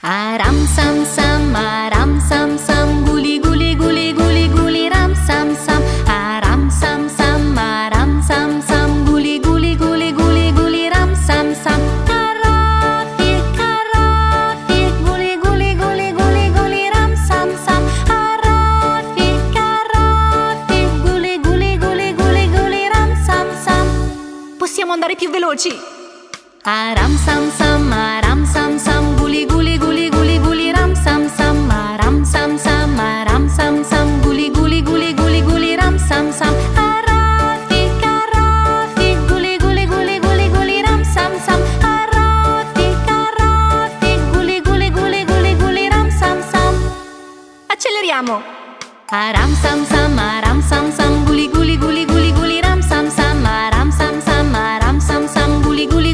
Aram sam sam, aram sam sam, guli guli guli guli guli ram sam sam. Aram sam sam, aram sam sam, guli guli guli guli guli ram sam sam. Carafi, carafi, guli guli guli guli guli ram sam sam. Carafi, carafi, guli guli guli guli guli ram sam sam. Possiamo andare più veloci? Aram sam sam, aram sam sam, guli guli guli guli guli ram sam sam. Aram sam sam, aram sam sam, guli guli guli guli guli ram sam sam. Carafi, carafi, guli guli guli guli guli ram sam sam. Carafi, carafi, guli guli guli guli guli ram sam sam. Acceleriamo! Aram sam sam, aram sam sam, guli guli guli guli guli ram sam sam. Aram sam sam, aram sam sam, guli guli